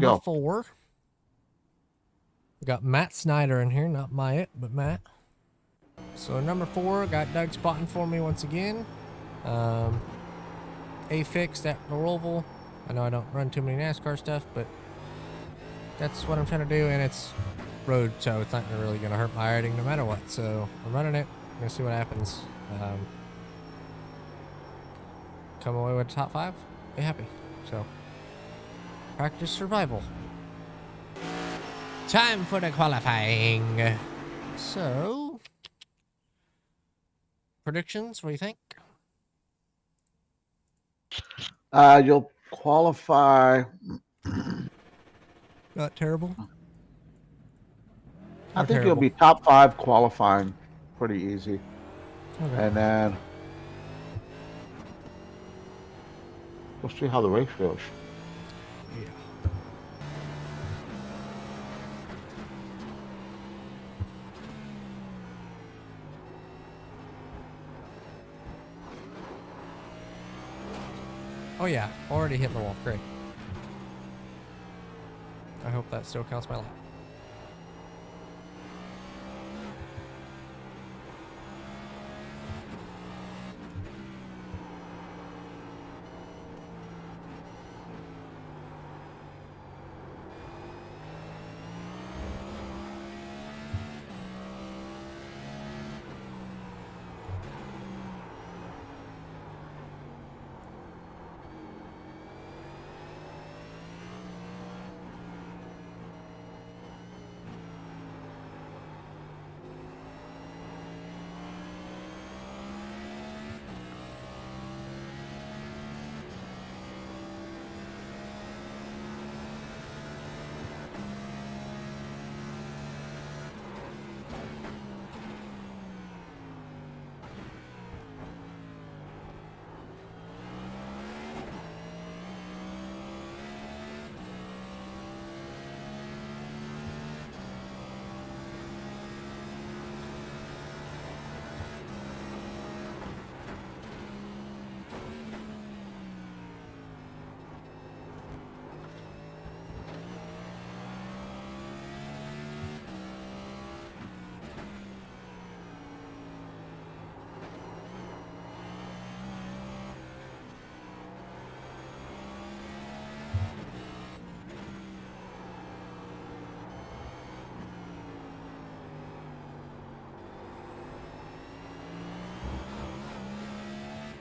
number go. 4. We got Matt Snyder in here, not Myatt, but Matt. So number 4, got Doug spotting for me once again. A-fixed at the Roval. I know I don't run too many NASCAR stuff, but that's what I'm trying to do, and it's road, so it's not really going to hurt my riding no matter what. So I'm running it. I'm going to see what happens. Come away with the top 5. Be happy. So practice survival. Time for the qualifying. So, predictions, what do you think? You'll qualify. Not terrible. I think you'll be top 5 qualifying pretty easy. Okay. And then we'll see how the race goes. Yeah. Oh yeah, already hit the wall. Great. I hope that still counts my lap.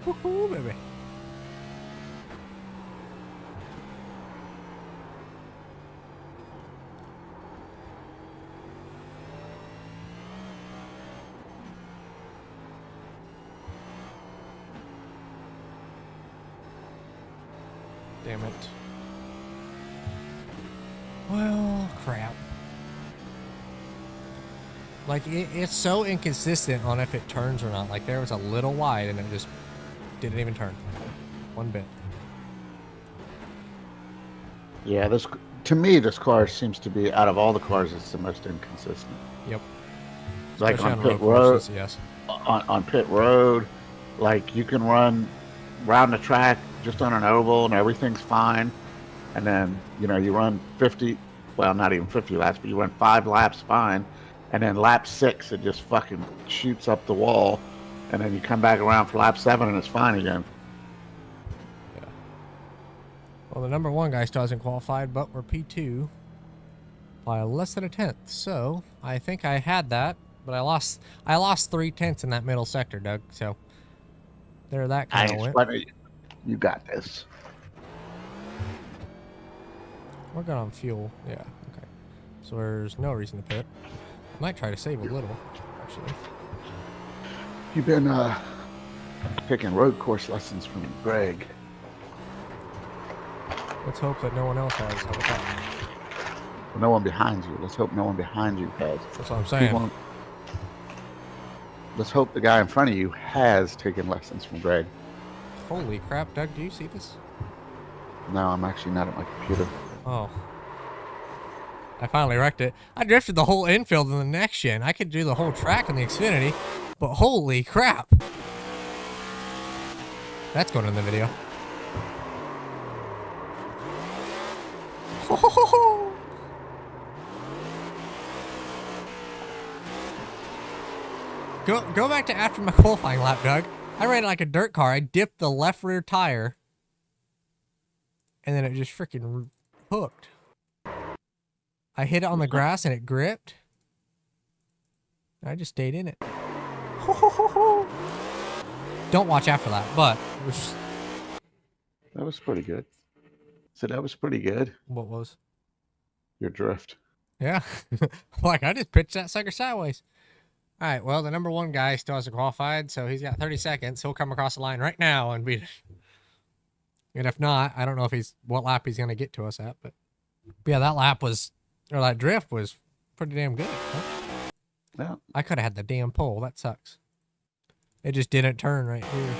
Woohoo, baby. Damn it. Well, crap. Like, it's so inconsistent on if it turns or not. Like, there was a little wide and it just didn't even turn. One bit. Yeah, to me, this car seems to be, out of all the cars, it's the most inconsistent. Yep. Like Especially on on pit road road, courses, yes. on pit road, like you can run round the track just on an oval and everything's fine. And then, you know, you run 50, well, not even 50 laps, but you run 5 laps fine. And then lap 6, it just fucking shoots up the wall. And then you come back around for lap 7 and it's fine again. Yeah. Well, the number 1 guy still hasn't qualified, but we're P2 by less than a tenth. So I think I had that, but I lost 3/10 in that middle sector, Doug. So there that kind of went. Funny. You got this. We're good on fuel. Yeah, okay. So there's no reason to pit. I might try to save a little, actually. You've been taking road course lessons from Greg. Let's hope that no one else has. How about that? Well, no one behind you. Let's hope no one behind you has. That's what I'm saying. Let's hope the guy in front of you has taken lessons from Greg. Holy crap, Doug, do you see this? No, I'm actually not at my computer. Oh. I finally wrecked it. I drifted the whole infield in the next gen. I could do the whole track in the Xfinity, but holy crap. That's going in the video. Go back to after my qualifying lap, Doug. I ran like a dirt car. I dipped the left rear tire, and then it just freaking hooked. I hit it on the grass and it gripped. I just stayed in it. Don't watch after that, but it was... That was pretty good. So that was pretty good. What was? Your drift. Yeah. Like, I just pitched that sucker sideways. All right, well, the number one guy still hasn't qualified, so he's got 30 seconds. He'll come across the line right now and beat it. And if not, I don't know if what lap he's going to get to us at, but yeah, that drift was pretty damn good. Huh? Yeah. I could have had the damn pole. That sucks. It just didn't turn right here.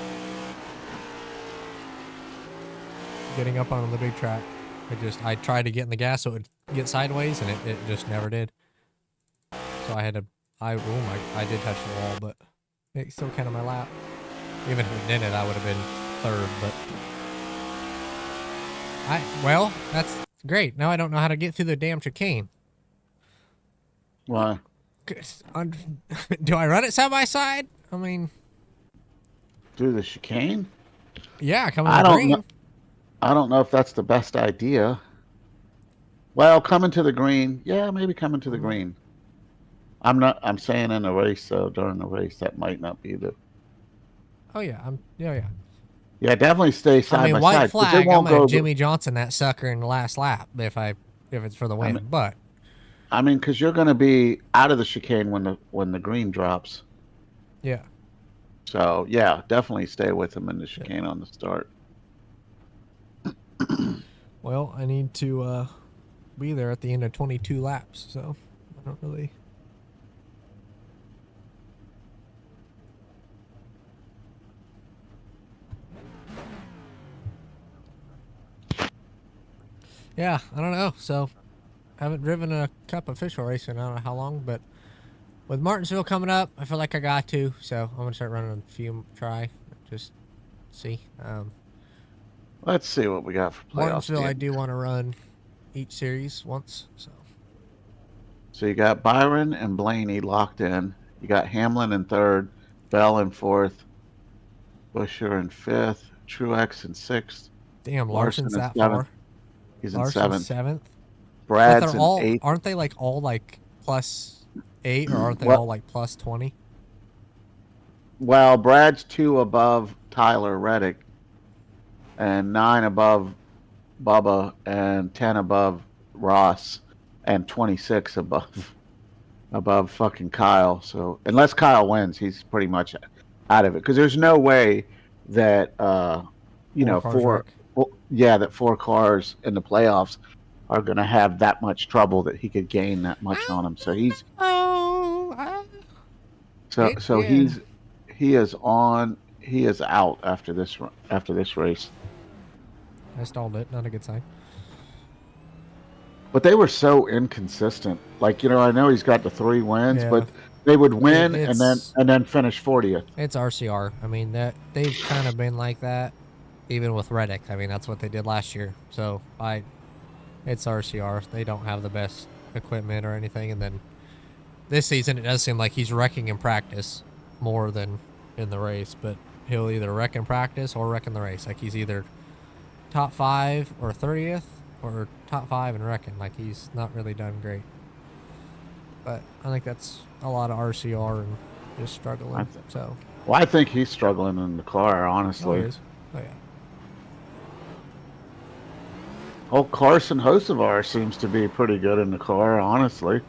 Getting up on the big track. I tried to get in the gas so it would get sideways, and it just never did. So I had to, I did touch the wall, but it still counted my lap. Even if it didn't, I would have been third, but well, that's great. Now I don't know how to get through the damn chicane. Why? Do I run it side by side? I mean, do the chicane? Yeah, coming to the green. I don't know if that's the best idea. Well, coming to the green. Yeah, maybe coming to the green. I'm saying in a race, so during the race, that might not be the... Oh, yeah. Yeah. Yeah, definitely stay side by side. White flag, I'm going to Jimmy Johnson that sucker in the last lap if it's for the win. I mean, because you're going to be out of the chicane when the green drops. Yeah. So, yeah, definitely stay with him in the chicane on the start. Well, I need to be there at the end of 22 laps, so I don't really... Yeah, I don't know. So, I haven't driven a cup official race in I don't know how long, but with Martinsville coming up, I feel like I got to. So, I'm going to start running a few, just see. Let's see what we got for playoffs. Martinsville, I do want to run each series once. So you got Byron and Blaney locked in. You got Hamlin in third, Bell in fourth, Busher in fifth, Truex in sixth. Damn, Larson's that seventh. far. He's in seventh. Brad's in eighth. Aren't they like all like +8, or aren't they all like +20? Well, Brad's 2 above Tyler Reddick, and 9 above Bubba, and 10 above Ross, and 26 above fucking Kyle. So unless Kyle wins, he's pretty much out of it, because there's no way that that 4 cars in the playoffs are going to have that much trouble that he could gain that much on them. So he's he is out after this race. I stalled it. Not a good sign. But they were so inconsistent. Like, I know he's got the 3 wins, but they would win and then finish 40th. It's RCR. I mean, they've kind of been like that, even with Reddick. I mean, that's what they did last year. So it's RCR. They don't have the best equipment or anything, and then this season it does seem like he's wrecking in practice more than in the race. But he'll either wreck in practice or wreck in the race. Like, he's either top 5 or 30th, or top 5 and wrecking. Like, he's not really done great. But I think that's a lot of RCR and just struggling. I think he's struggling in the car, honestly. Oh, he is. Oh, yeah. Carson Hocevar seems to be pretty good in the car, honestly.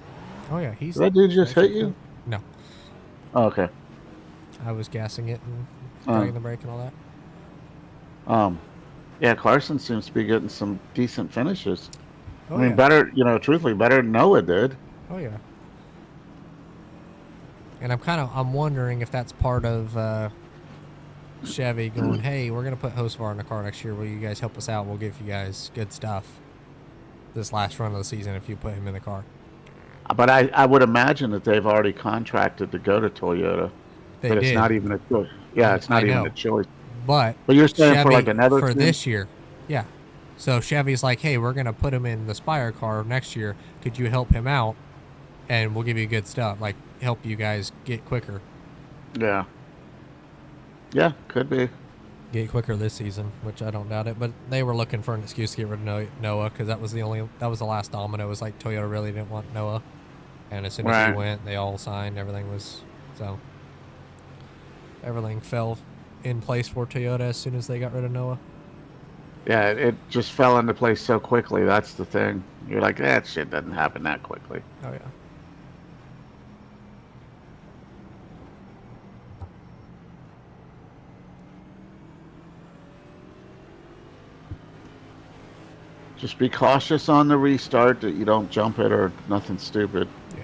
Oh, yeah. Did that dude just hit you? No. Oh, okay. I was gassing it and dragging the brake and all that. Yeah, Carson seems to be getting some decent finishes. Oh, I mean, better, truthfully, better than Noah did. Oh, yeah. And I'm wondering if that's part of Chevy going, hey, we're going to put Hocevar in the car next year. Will you guys help us out? We'll give you guys good stuff this last run of the season if you put him in the car. But I would imagine that they've already contracted to go to Toyota. They but did. It's not even a choice. Yeah, it's not even a choice. But you're saying Chevy, for like another for team? this year, yeah. So Chevy's like, hey, we're going to put him in the Spire car next year. Could you help him out? And we'll give you good stuff, like help you guys get quicker. Yeah. Yeah, could be. Get quicker this season, which I don't doubt it. But they were looking for an excuse to get rid of Noah because that was the last domino. It was like Toyota really didn't want Noah, and as soon as he Right. went, they all signed. Everything fell in place for Toyota as soon as they got rid of Noah. Yeah, it just fell into place so quickly. That's the thing. You're like, that shit doesn't happen that quickly. Oh yeah. Just be cautious on the restart that you don't jump it or nothing stupid. Yeah.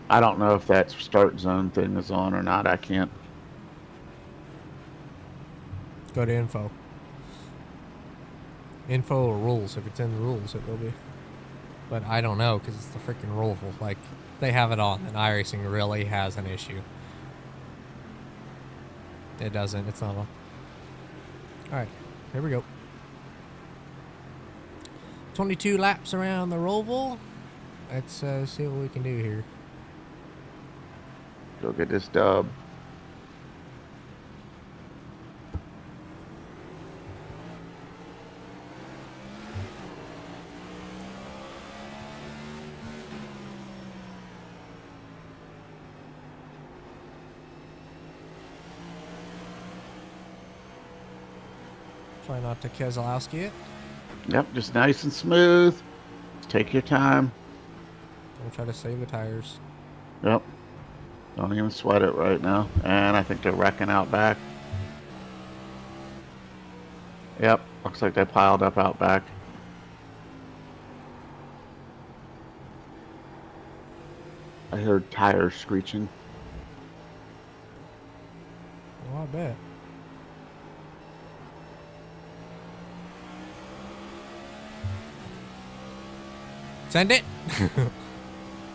I don't know if that start zone thing is on or not. I can't. Go to info. Info or rules. If it's in the rules, it will be. But I don't know because it's the freaking Roval. Like, they have it on, and iRacing really has an issue. It doesn't. It's not on. Alright, here we go. 22 laps around the Roval. Let's see what we can do here. Go get this dub. Try not to Keselowski it. Yep, just nice and smooth. Just take your time. We'll try to save the tires. Yep. Don't even sweat it right now. And I think they're wrecking out back. Yep, looks like they piled up out back. I heard tires screeching. Oh, I bet. Send it.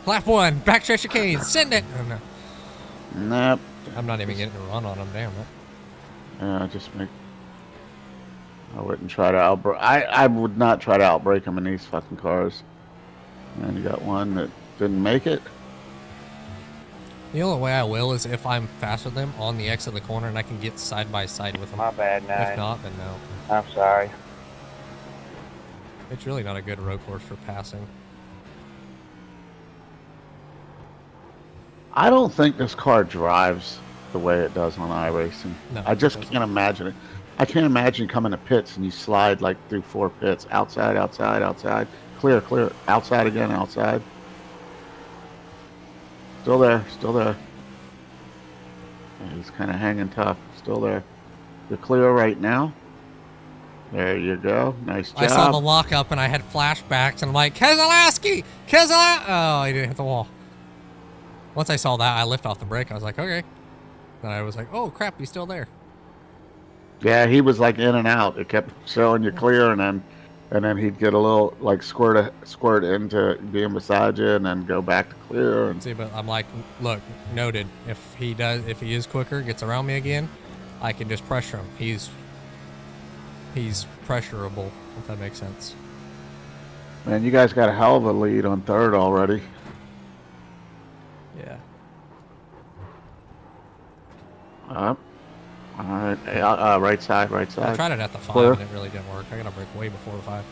Lap 1. Backstretch chicane. Send it. Oh, no. Nope. I'm not even getting a run on them. Damn it. Yeah, just make. I wouldn't try to outbreak. I would not try to outbreak them in these fucking cars. And you got one that didn't make it. The only way I will is if I'm faster than them on the exit of the corner and I can get side by side with them. My bad, Nine. If not, then no. I'm sorry. It's really not a good road course for passing. I don't think this car drives the way it does on iRacing. No, I just it doesn't. can't imagine it. I can't imagine coming to pits and you slide like through 4 pits. Outside, outside, outside. Clear, clear. Outside again, outside. Still there, still there. Yeah, he's kind of hanging tough. Still there. You're clear right now. There you go. Nice job. I saw the lockup and I had flashbacks and I'm like, Keselowski! Keselowski! Oh, he didn't hit the wall. Once I saw that, I lifted off the brake. I was like, okay. Then I was like, oh crap, he's still there. Yeah, he was like in and out. It kept showing you clear, and then he'd get a little like squirt into being beside you, and then go back to clear. And See, but I'm like, look, noted. If he is quicker, gets around me again, I can just pressure him. He's pressurable, if that makes sense. man, you guys got a hell of a lead on third already. Yeah. All right. Right side, right I side. tried it at the 5 Clear. and it really didn't work. I gotta break way before the 5.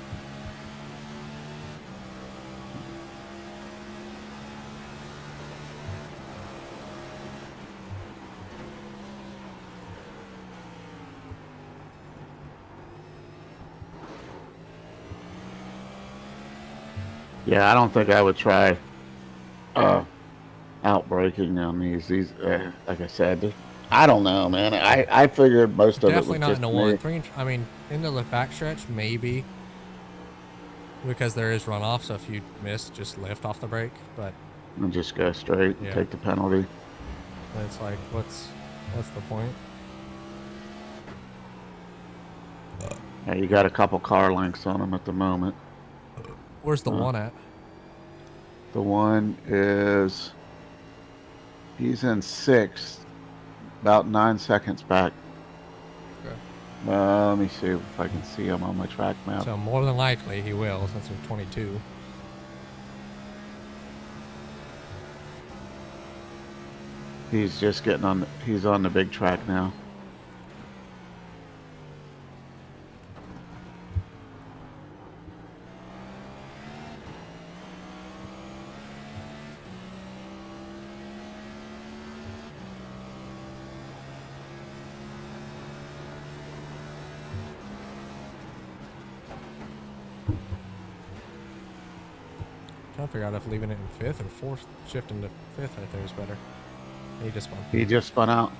Yeah, I don't think I would try outbreaking on these. These, like I said, I don't know, man. I figured most of Definitely it was not just in the me. 1. 3. I mean, into the backstretch, maybe. Because there is runoff, so if you miss, just lift off the brake. But And just go straight and Yeah. take the penalty. it's like, what's the point? Yeah, you got a couple car lengths on them at the moment. Where's the 1 at? The one is he's in 6th, about 9 seconds back. Okay. Let me see if I can see him on my track map. So more than likely he will, since there's 22. He's just getting on. He's on the big track now. Trying to figure out if leaving it in 5th or 4th, shifting to 5th right there is better. He just spun. He just spun out.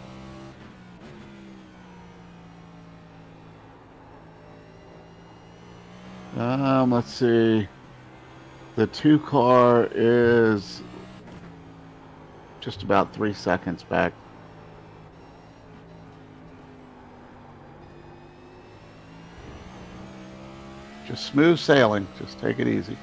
Let's see. The 2 car is just about 3 seconds back. Just smooth sailing. Just take it easy.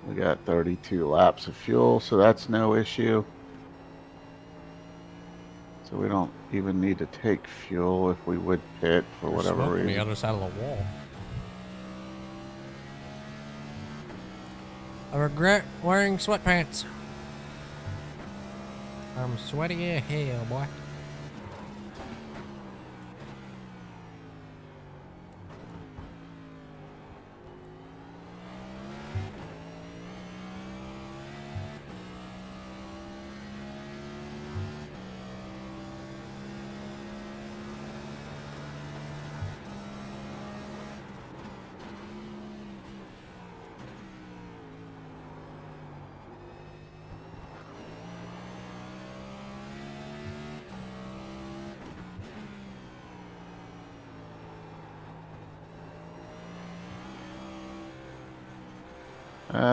We got 32 laps of fuel, so that's no issue. So we don't even need to take fuel if we would pit for You're whatever smoking reason. the other side of the wall. I regret wearing sweatpants. I'm sweaty as hell, boy.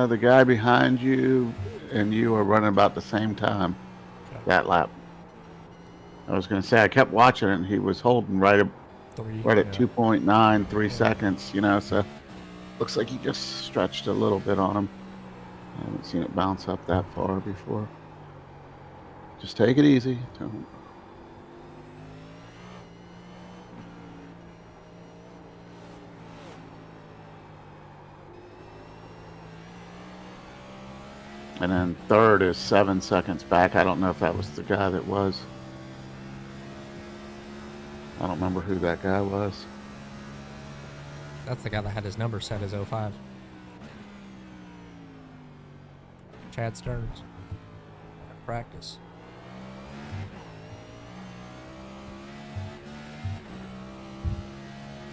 The guy behind you and you are running about the same time that lap. I was going to say, I kept watching it, and he was holding right at 2.9, 3 seconds, you know, so looks like he just stretched a little bit on him. I haven't seen it bounce up that far before. Just take it easy. Don't. And then third is 7 seconds back. I don't know if that was the guy that was. I don't remember who that guy was. That's the guy that had his number set as 05. Chad Stearns. At practice.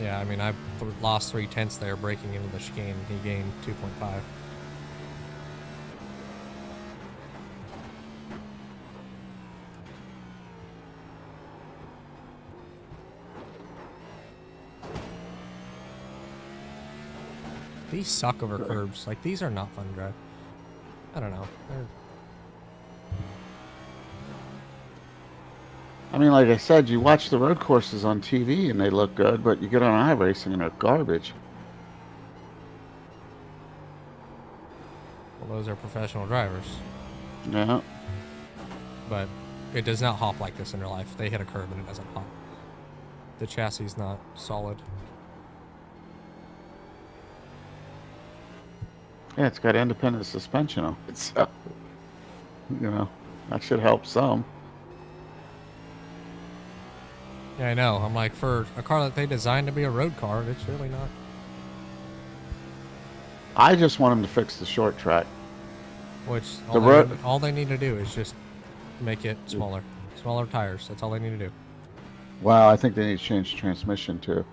Yeah, I mean, I lost 3/10 there breaking into the chicane. He gained 2.5. These suck over curbs. Like, these are not fun to drive. I don't know. I mean, like I said, you watch the road courses on TV and they look good, but you get on iRacing and they're garbage. Well, those are professional drivers. Yeah. But it does not hop like this in real life. They hit a curb and it doesn't hop. The chassis is not solid. Yeah, it's got independent suspension on it, so, you know, that should help some. Yeah, I know. I'm like, for a car that they designed to be a road car, it's really not. I just want them to fix the short track. Which, all they need to do is just make it smaller. Smaller tires. That's all they need to do. Well, I think they need to change the transmission too.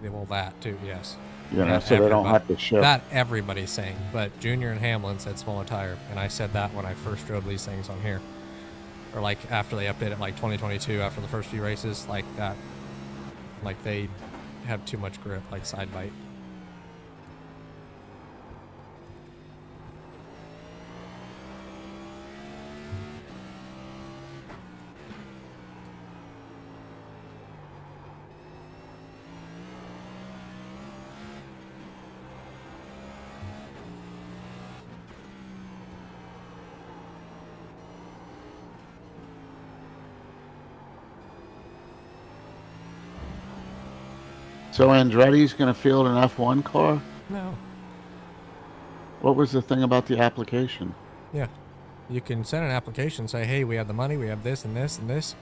Well, that too, yes. You know, so they don't have to shift. That everybody's saying. But Junior and Hamlin said smaller tire. And I said that when I first drove these things on here. Or like after they updated like 2022, after the first few races, like that. Like they have too much grip, like side bite. So Andretti's going to field an F1 car? No. What was the thing about the application? Yeah. You can send an application, say, hey, we have the money, we have this and this and this,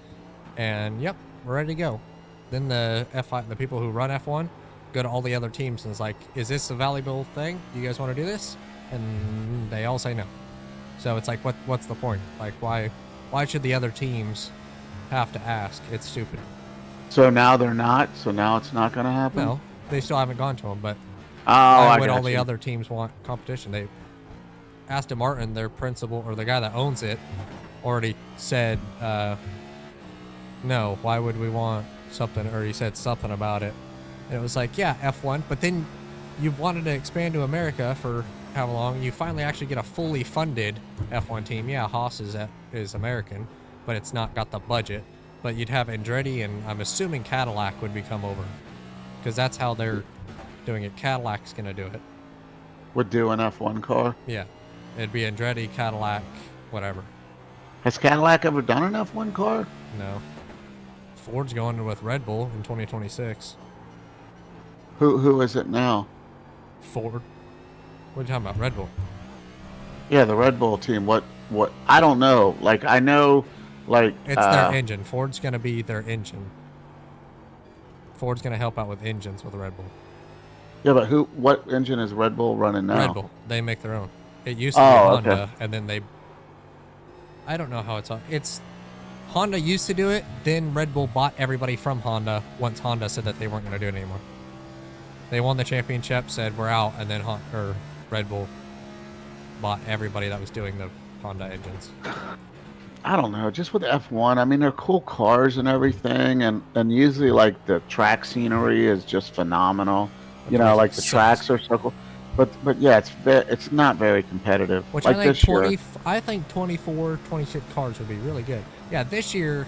and yep, we're ready to go. Then the the people who run F1 go to all the other teams and it's like, is this a valuable thing? Do you guys want to do this? And they all say no. So it's like, what's the point? Like, why should the other teams have to ask? It's stupid. So now they're not. So now it's not going to happen. No, they still haven't gone to them, but why would all the other teams want competition? They Aston Martin, their principal or the guy that owns it, already said no. Why would we want something? Or he said something about it, and it was like, yeah, F1. But then you've wanted to expand to America for how long? You finally actually get a fully funded F1 team. Yeah, Haas is American, but it's not got the budget. But you'd have Andretti, and I'm assuming Cadillac would become over, because that's how they're doing it. Cadillac's gonna do it. Would do an F1 car? Yeah, it'd be Andretti, Cadillac, whatever. Has Cadillac ever done an F1 car? No. Ford's going with Red Bull in 2026. Who is it now? Ford. What are you talking about? Red Bull. Yeah, the Red Bull team. What? I don't know. Like, I know, like... It's their engine. Ford's going to be their engine. Ford's going to help out with engines with Red Bull. Yeah, but what engine is Red Bull running now? Red Bull. They make their own. It used to be Honda, okay. And then they... I don't know how it's... Honda used to do it, then Red Bull bought everybody from Honda once Honda said that they weren't going to do it anymore. They won the championship, said we're out, and then Red Bull bought everybody that was doing the Honda engines. I don't know. Just with F1, I mean, they're cool cars and everything, and usually, like, the track scenery is just phenomenal. You know, like, the tracks are so cool. But yeah, it's not very competitive. Which like I think 24, 26 cars would be really good. Yeah, this year,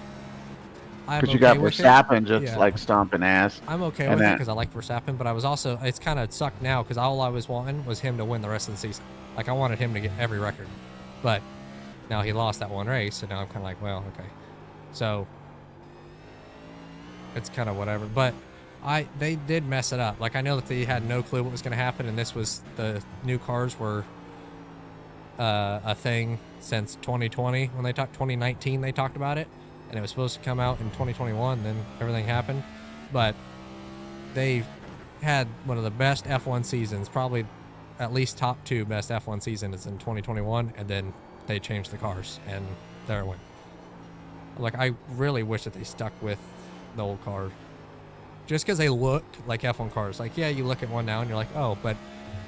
because you got Verstappen just like stomping ass. I'm okay with it because I like Verstappen, but I was also, it's kind of sucked now because all I was wanting was him to win the rest of the season. Like, I wanted him to get every record, but now he lost that one race, and now I'm kind of like, well, okay. So it's kind of whatever, but they did mess it up. Like, I know that they had no clue what was going to happen, and this was, the new cars were a thing since 2020 when they talked. 2019 they talked about it, and it was supposed to come out in 2021. Then everything happened, but they had one of the best F1 seasons, probably at least top 2 best F1 seasons in 2021, and then they changed the cars, and there it went. Like, I really wish that they stuck with the old car, just because they look like F1 cars. Like, yeah, you look at one now and you're like, oh, but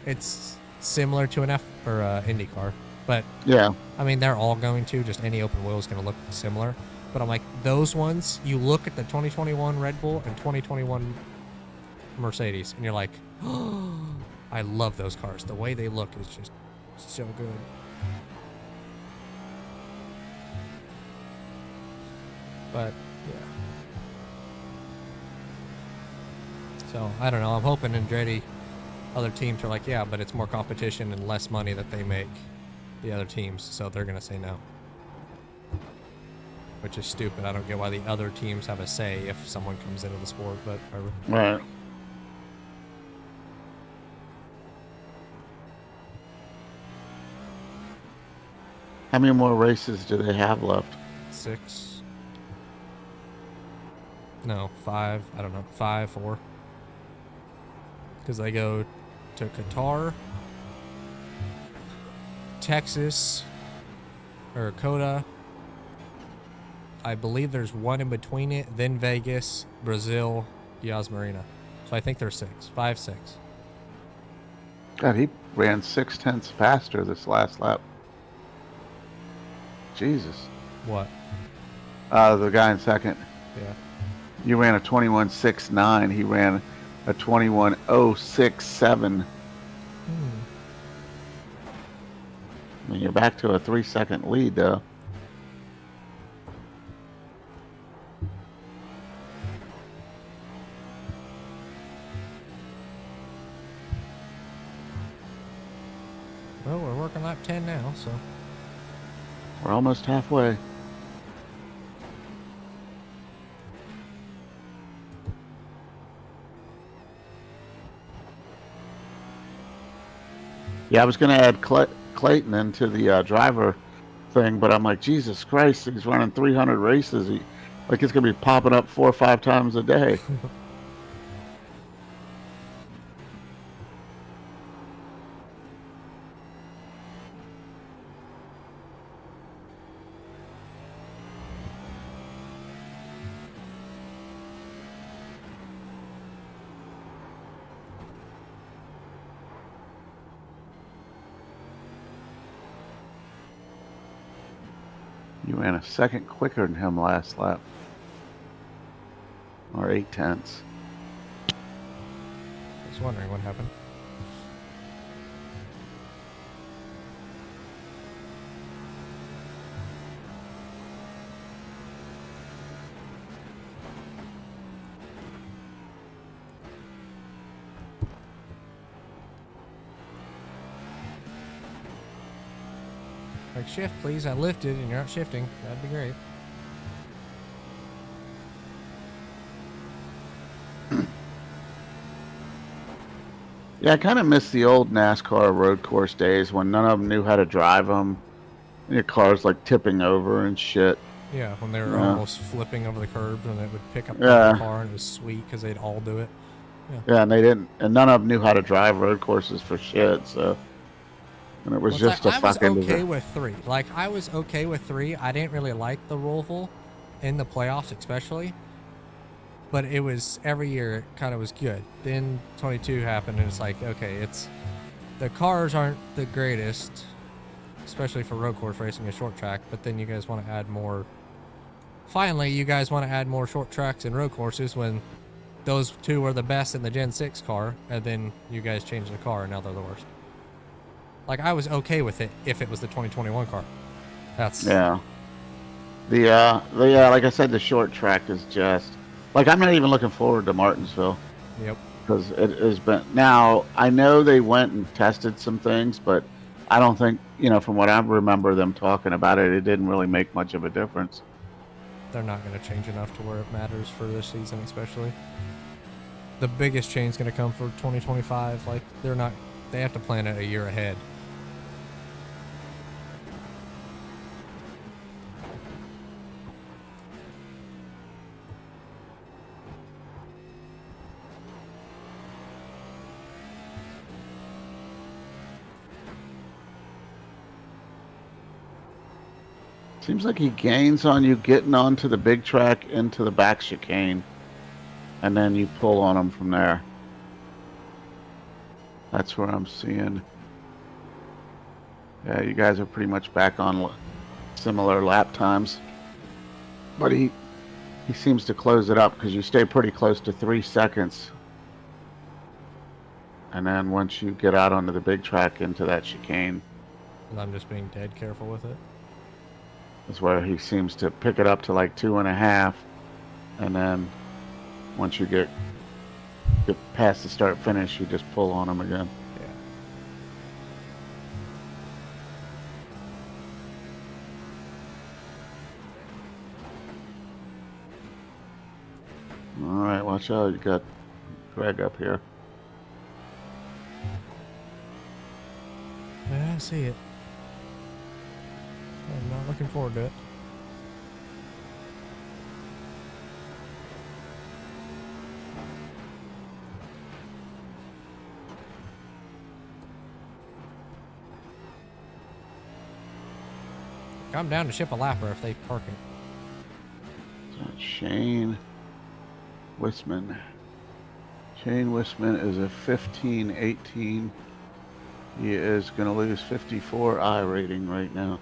it's similar to an Indy car. But yeah, I mean, they're all going to, just any open wheel is going to look similar. But I'm like, those ones, you look at the 2021 Red Bull and 2021 Mercedes, and you're like, oh, I love those cars. The way they look is just so good. But yeah. So I don't know. I'm hoping Andretti, other teams are like, yeah, but it's more competition and less money that they make, the other teams. So they're gonna say no, which is stupid. I don't get why the other teams have a say if someone comes into the sport, but whatever. Right. How many more races do they have left? 6. No, 5. I don't know. 5, 4. Because they go to Qatar, Texas, or Coda. I believe there's one in between it, then Vegas, Brazil, Yas Marina. So I think there's 6. 5, 6. God, he ran 0.6 faster this last lap. Jesus. What? The guy in second. Yeah. You ran a 21.69. He ran a 21.067. I mean, you're back to a 3-second lead, though. Well, we're working lap 10 now, so. We're almost halfway. Yeah, I was going to add Clayton into the driver thing, but I'm like, Jesus Christ, he's running 300 races. Like, it's going to be popping up 4 or 5 times a day. You ran a second quicker than him last lap. Or 8/10. I was wondering what happened. Like, shift, please. I lifted and you're not shifting. That'd be great. Yeah, I kind of miss the old NASCAR road course days when none of them knew how to drive them. Your car's like tipping over and shit. Yeah, when they were Yeah. almost flipping over the curbs and it would pick up the Yeah. other car and it was sweet because they'd all do it. Yeah, and they didn't, and none of them knew how to drive road courses for shit. So, and it was Well, it's just like, a I was fucking okay with 3. Like, I was okay with 3. I didn't really like the Roval in the playoffs, especially. But it was, every year, it kind of was good. Then 22 happened, and it's like, okay, it's, the cars aren't the greatest, especially for road course racing a short track, but then you guys want to add more. Finally, you guys want to add more short tracks and road courses when those 2 were the best in the Gen 6 car, and then you guys changed the car, and now they're the worst. Like, I was okay with it if it was the 2021 car. That's... Yeah. Like I said, the short track is just like I'm not even looking forward to Martinsville. Yep. Because it has been. Now I know they went and tested some things, but I don't think from what I remember them talking about it, it didn't really make much of a difference. They're not going to change enough to where it matters for this season, especially. The biggest change is going to come for 2025. Like, they're not... They have to plan it a year ahead. Seems like he gains on you getting onto the big track into the back chicane, and then you pull on him from there. That's where I'm seeing. Yeah, you guys are pretty much back on similar lap times, but he seems to close it up because you stay pretty close to 3 seconds, and then once you get out onto the big track into that chicane, And I'm just being dead careful with it. is where he seems to pick it up to like 2.5, and then once you get past the start finish, you just pull on him again. Yeah. All right, watch out! You got Greg up here. Yeah, I see it. I'm not looking forward to it. I'm down to ship a lapper if they park it. Shane Wisman. Shane Wisman is a 15-18. He is going to lose 54 iRating right now.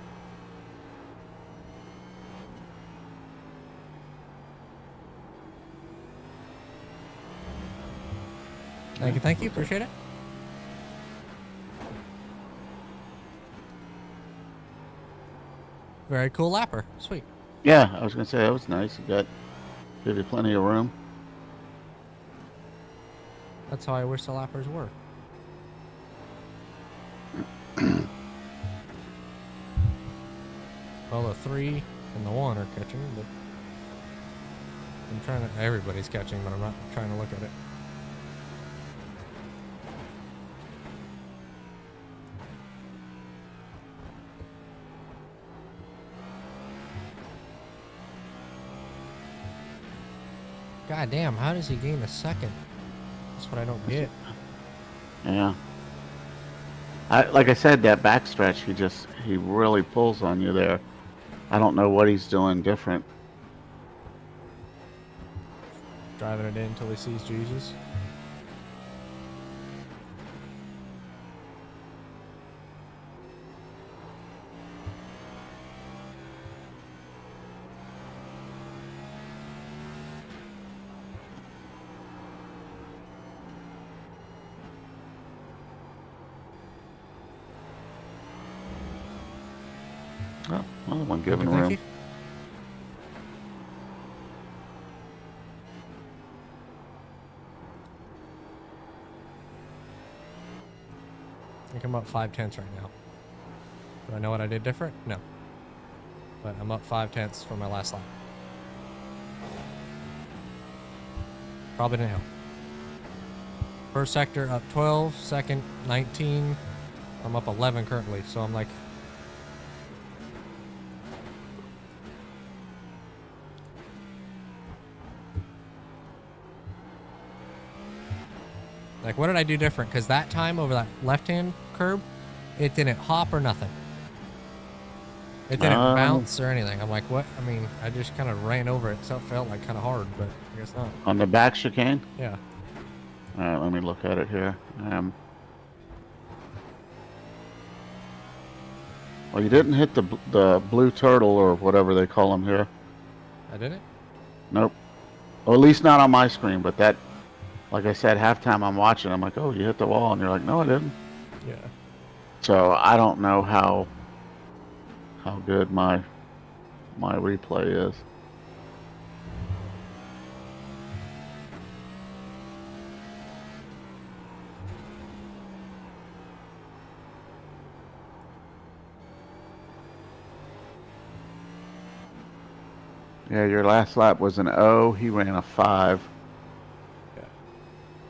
Thank you. Appreciate it. Very cool lapper. Sweet. Yeah, I was going to say that was nice. Gave you plenty of room. That's how I wish the lappers were. Well, the 3 and the 1 are catching, but I'm trying to... Everybody's catching, but I'm not trying to look at it. God damn, how does he gain a second? That's what I don't get. Yeah. Like I said, that backstretch, he really pulls on you there. I don't know what he's doing different. Driving it in until he sees Jesus. Oh, another one Thank you, giving thank room. you. I think I'm up 5/10 right now. Do I know what I did different? No. But I'm up 5/10 from my last lap. Probably didn't help. First sector up 12, second 19. I'm up 11 currently, so I'm like... Like, what did I do different? Because that time over that left-hand curb, it didn't hop or nothing. It didn't bounce or anything. I'm like, what? I mean, I just kind of ran over it, so it felt like kind of hard, but I guess not. On the back chicane? Yeah. All right, let me look at it here. Well, you didn't hit the blue turtle or whatever they call them here. I didn't? Nope. Or at least not on my screen, but that, like I said, halftime I'm watching, I'm like, oh, you hit the wall, and you're like, no, I didn't. Yeah. So I don't know how good my replay is. Yeah, your last lap was an O. He ran a 5. Yeah.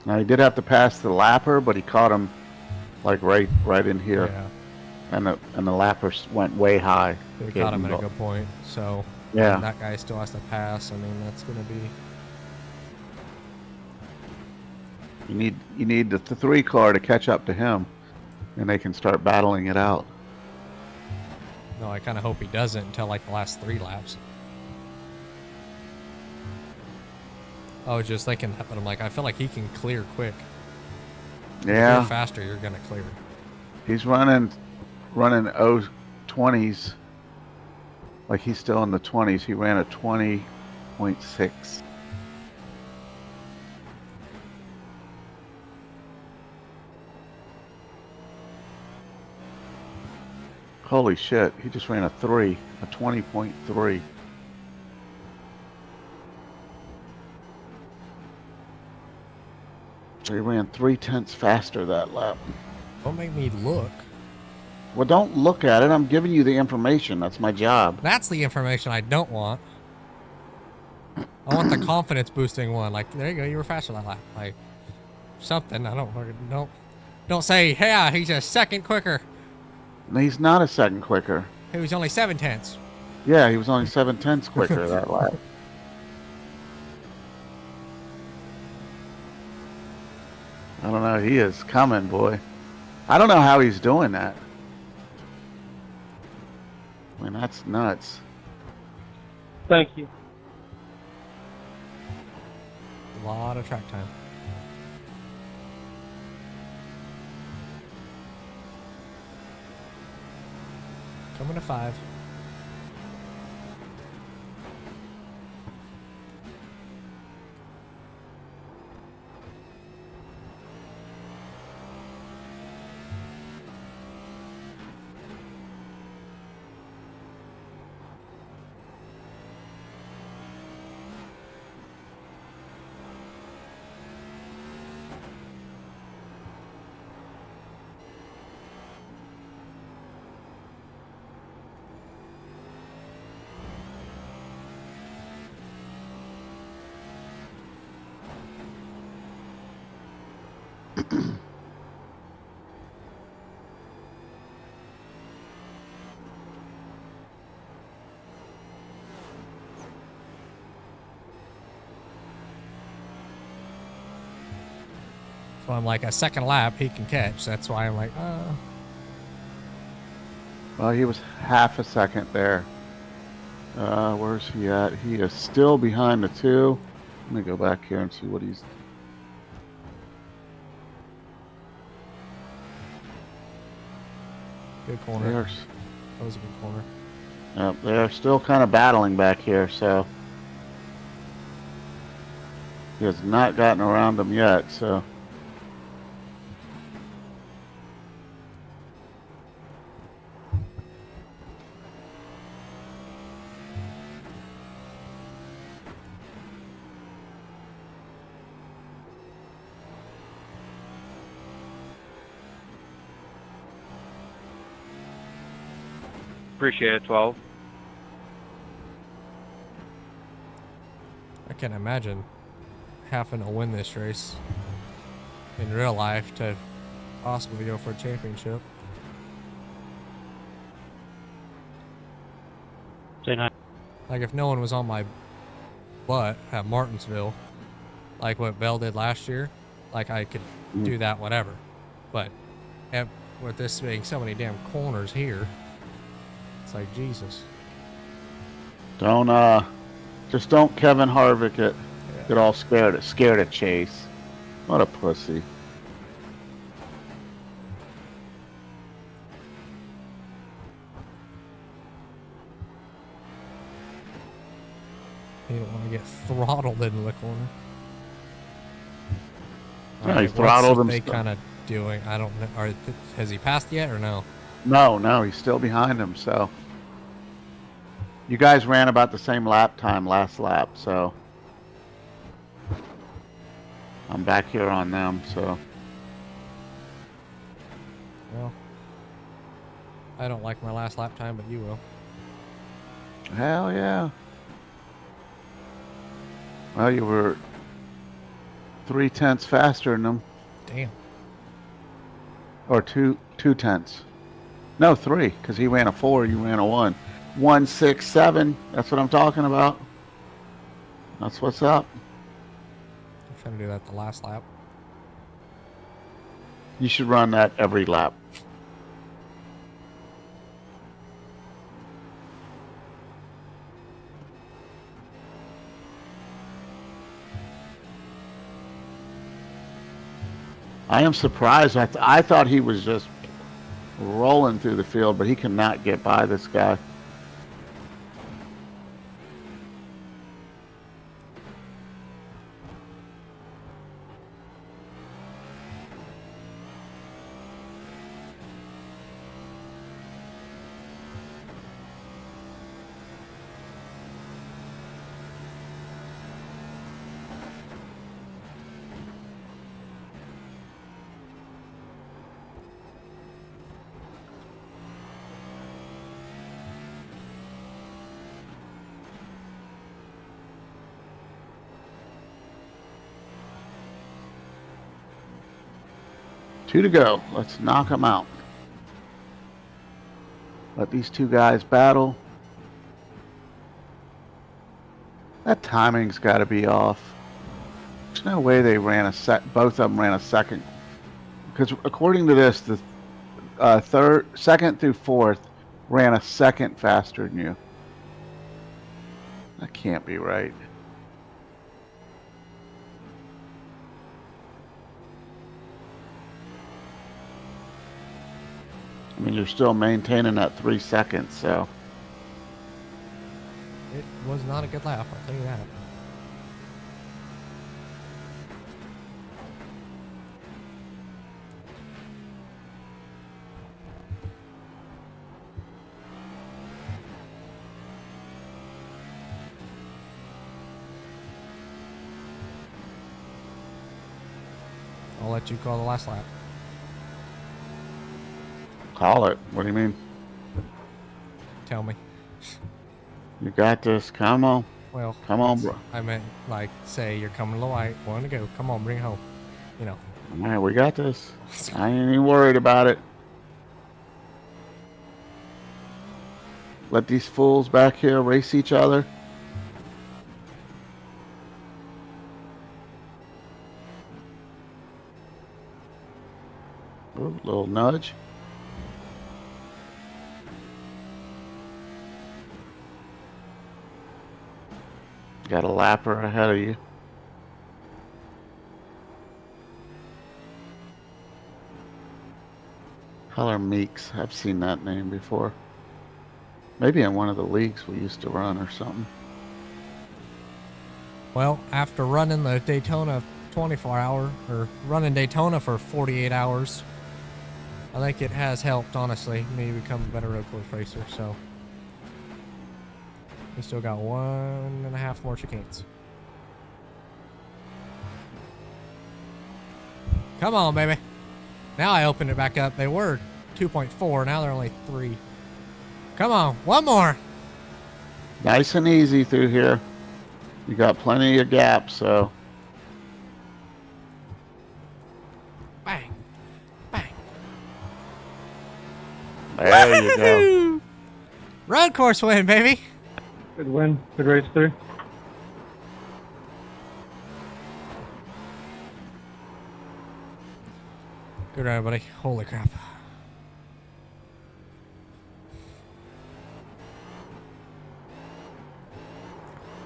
Now he did have to pass the lapper, but he caught him like right in here. Yeah. And the lapper went way high. We caught him at a good point, so yeah, that guy still has to pass. I mean, that's gonna be... You need the 3 car to catch up to him, and they can start battling it out. No, I kind of hope he doesn't until like the last 3 laps. I was just thinking that, but I'm like, I feel like he can clear quick. Yeah. If you're faster, you're gonna clear. He's running O20s. Like he's still in the 20s. He ran a 20.6. Holy shit, he just ran a 20.3. So he ran 0.3 faster that lap. Don't make me look. Well, don't look at it. I'm giving you the information. That's my job. That's the information I don't want. I want the confidence boosting one. Like, there you go, you were faster that lap. Like, something. I don't say, yeah, he's a second quicker. He's not a second quicker. He was only 7/10. Yeah, he was only 0.7 quicker that lap. I don't know. He is coming, boy. I don't know how he's doing that. I mean, that's nuts. Thank you. A lot of track time. Coming to 5. So I'm like, a second lap he can catch. That's why I'm like, Well, he was half a second there. Where's he at? He is still behind the 2. Let me go back here and see what he's... good corner. There's... That was a good corner. Yep, they're still kind of battling back here, so... He has not gotten around them yet, so... Appreciate it, 12. I can't imagine having to win this race in real life to possibly go for a championship. Say hi. Like, if no one was on my butt at Martinsville, like what Bell did last year, like, I could do that, whatever. But with this being so many damn corners here, it's like, Jesus. Don't, just don't Kevin Harvick it. Get all scared of Chase. What a pussy. You don't want to get throttled into the corner. Yeah, he throttled him. They kind of doing? I don't know. Has he passed yet or no? No, he's still behind him. So you guys ran about the same lap time last lap. So I'm back here on them. So Well, I don't like my last lap time, but you will. hell yeah. Well, you were 0.3 faster than them. Damn. Or 2.2. No, 3, because he ran a 4, you ran a 1. 1.67. That's what I'm talking about. That's what's up. I'm trying to do that the last lap. You should run that every lap. I am surprised. I thought he was just rolling through the field, but he cannot get by this guy. Two to go. Let's knock them out. Let these two guys battle. That timing's got to be off. There's no way they ran both of them ran a second. Because according to this, the second through fourth ran a second faster than you. That can't be right. I mean, you're still maintaining that 3 seconds, so. It was not a good lap, I'll tell you that. I'll let you call the last lap. Call it. What do you mean? Tell me. You got this. Come on. Well, Come on, bro. I meant, like, say you're coming to the light, one to go. Come on, bring it home. You know. All right, we got this. I ain't even worried about it. Let these fools back here race each other. Little nudge. Got a lapper ahead of you. Color Meeks. I've seen that name before. Maybe in one of the leagues we used to run or something. Well, after running the Daytona 24-hour, or running Daytona for 48 hours, I think it has helped, honestly, me become a better road course racer, so. We still got 1.5 more chicanes. Come on, baby. Now I opened it back up. They were 2.4. Now they're only 3. Come on. One more. Nice and easy through here. You got plenty of gap, so. Bang. Bang. There you go. Road course win, baby. Good win. Good race through. Good ride, buddy. Holy crap.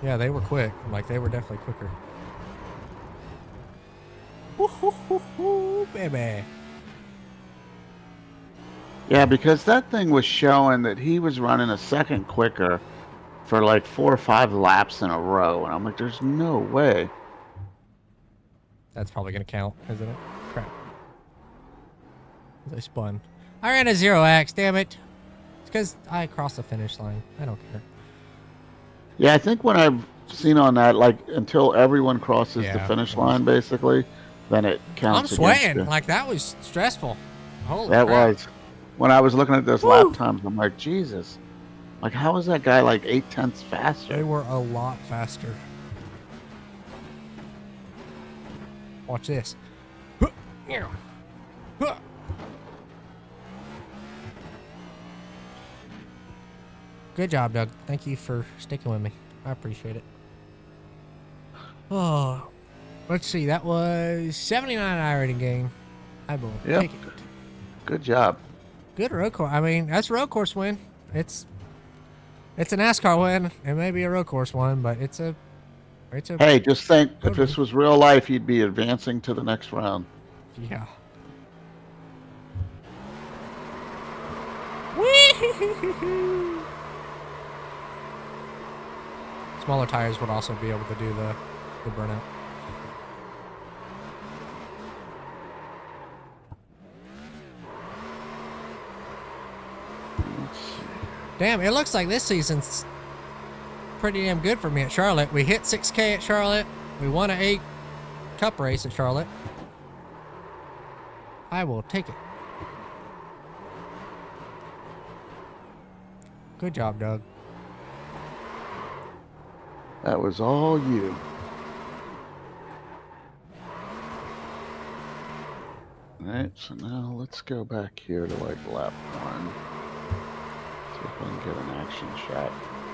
Yeah, they were quick. Like, they were definitely quicker. Woo-hoo-hoo-hoo, baby. Yeah, because that thing was showing that he was running a second quicker for like 4 or 5 laps in a row. And I'm like, there's no way. That's probably going to count, isn't it? Crap. I spun. I ran a 0x, damn it. It's because I crossed the finish line. I don't care. Yeah, I think when I've seen on that, like until everyone crosses the Yeah, finish it line, basically, then it I'm counts against sweating. you. Like, that was stressful. Holy That crap. was. When I was looking at those Woo! lap times, I'm like, Jesus. Like, how is that guy like 0.8 They faster? were a lot faster. Watch this. Good job, Doug. Thank you for sticking with me. I appreciate it. Oh, let's see. That was 79 iRating game. I will Yep. take it. Good job. Good road course. I mean, that's a road course win. It's a NASCAR win. It may be a road course one, but it's a. Hey, just think if Totally. this was real life, you'd be advancing to the next round. Yeah. Whee! Smaller tires would also be able to do the burnout. Damn, it looks like this season's pretty damn good for me at Charlotte. We hit 6K at Charlotte. We won an 8 Cup race at Charlotte. I will take it. Good job, Doug. That was all you. Alright, so now let's go back here to like lap 1. See if I can get an action shot.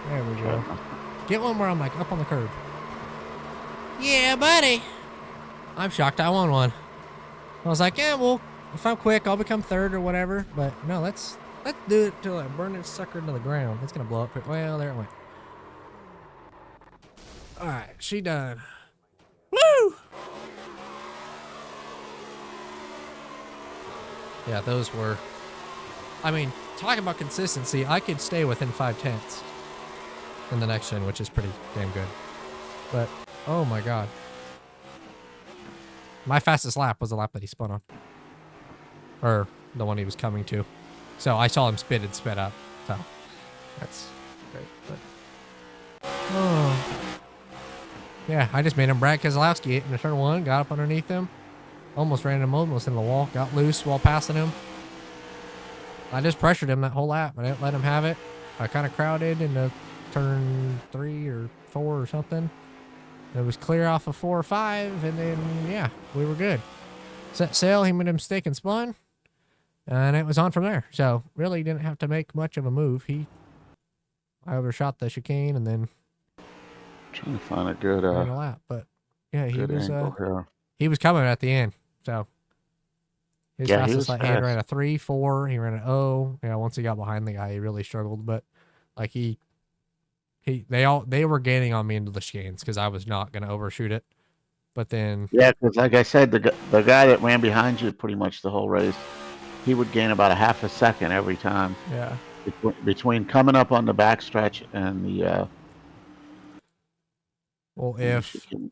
There we go. Get one where I'm like up on the curb. Yeah, buddy. I'm shocked I won one. I was like, yeah, well, if I'm quick, I'll become third or whatever. But no, let's do it till I burn this sucker into the ground. It's gonna blow up. Well, there it went. All right, she done. Woo! Yeah, those were. I mean, talking about consistency, I could stay within 5/10 in the next gen, which is pretty damn good. But oh my god, my fastest lap was the lap that he spun on, or the one he was coming to. So I saw him spin and sped up. So that's great. But oh. Yeah, I just made him Brad Keselowski in turn 1, got up underneath him, almost ran him almost into the wall, got loose while passing him. I just pressured him that whole lap. I didn't let him have it. I kind of crowded into turn 3 or 4 or something. It was clear off of 4 or 5, and then, yeah, we were good. Set sail, he made a mistake and spun, and it was on from there. So, really didn't have to make much of a move. I overshot the chicane and then Trying to find a good ran a lap. But, yeah, good angle here. he was coming at the end. So, His Yeah, he fastest was lap, he had fast. ran a 3, 4. He ran an O. Yeah, once he got behind the guy, he really struggled. But like they were gaining on me into the chicanes because I was not going to overshoot it. But then, Yeah, because like I said, the guy that ran behind you pretty much the whole race, he would gain about a half a second every time yeah. between coming up on the backstretch and Well, the if chicane.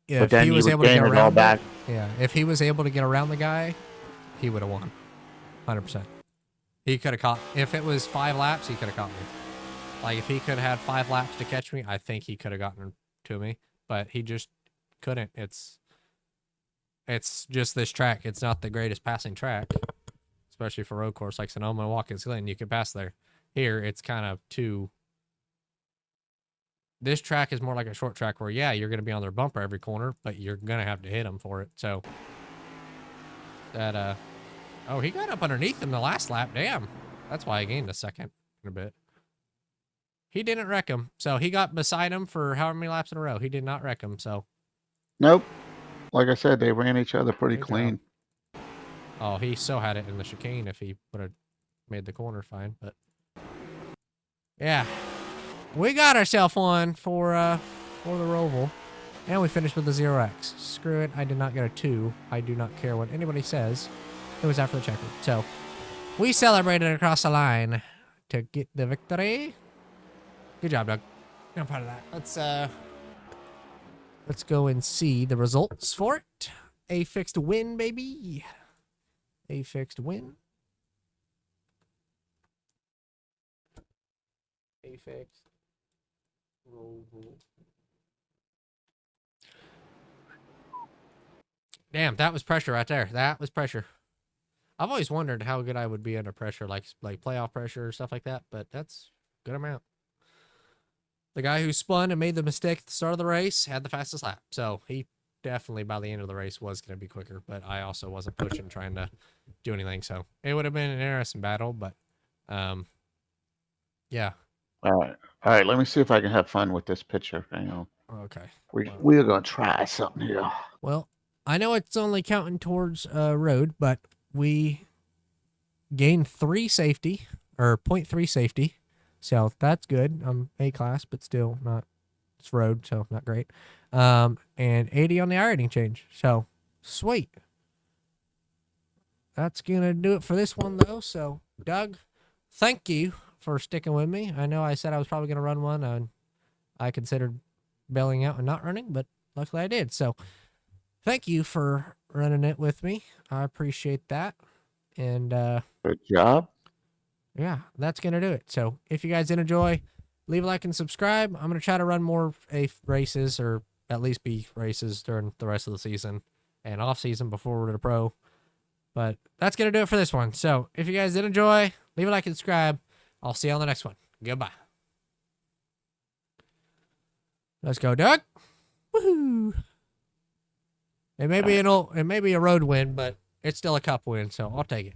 But if he then you was would able to get gain it all around it, back. yeah. If he was able to get around the guy, he would have won, 100%. He could have caught. If it was 5 laps, he could have caught me. Like if he could have had 5 laps to catch me, I think he could have gotten to me. But he just couldn't. It's just this track. It's not the greatest passing track, especially for road course like Sonoma, Watkins Glen. You can pass there. Here, it's kind of too. This track is more like a short track where, yeah, you're going to be on their bumper every corner, but you're going to have to hit them for it. So that, oh, he got up underneath him the last lap. Damn. That's why I gained a second in a bit. He didn't wreck him. So he got beside him for however many laps in a row. He did not wreck him. So. Nope. Like I said, they ran each other pretty Good clean. job. Oh, he so had it in the chicane if he would have made the corner fine. But yeah, we got ourselves one for the Roval. And we finished with a 0x. Screw it. I did not get a 2. I do not care what anybody says. It was after the checkered. So we celebrated across the line to get the victory. Good job, Doug. I'm proud of that. Let's go and see the results for it. A fixed win, baby. A fixed win. A fixed. Roval. Damn, that was pressure right there. That was pressure. I've always wondered how good I would be under pressure, like playoff pressure or stuff like that, but that's a good amount. The guy who spun and made the mistake at the start of the race had the fastest lap, so he definitely by the end of the race was going to be quicker, but I also wasn't pushing trying to do anything, so it would have been an interesting battle, but yeah. All right. Let me see if I can have fun with this picture. Hang on. Okay. We are gonna try something here. Well, I know it's only counting towards road, but we gained 3 safety or 0.3 safety, so that's good. I'm A class, but still not. It's road, so not great. And 80 on the iRating change, so sweet. That's gonna do it for this one though. So Doug, thank you for sticking with me. I know I said I was probably gonna run one, and I considered bailing out and not running, but luckily I did. So thank you for running it with me. I appreciate that. And Good job. yeah, that's going to do it. So if you guys did enjoy, leave a like and subscribe. I'm going to try to run more A races, or at least B races during the rest of the season and off season before we're to pro. But that's going to do it for this one. So if you guys did enjoy, leave a like and subscribe. I'll see you on the next one. Goodbye. Let's go, Doug. Woohoo. It may be a road win, but it's still a cup win, so I'll take it.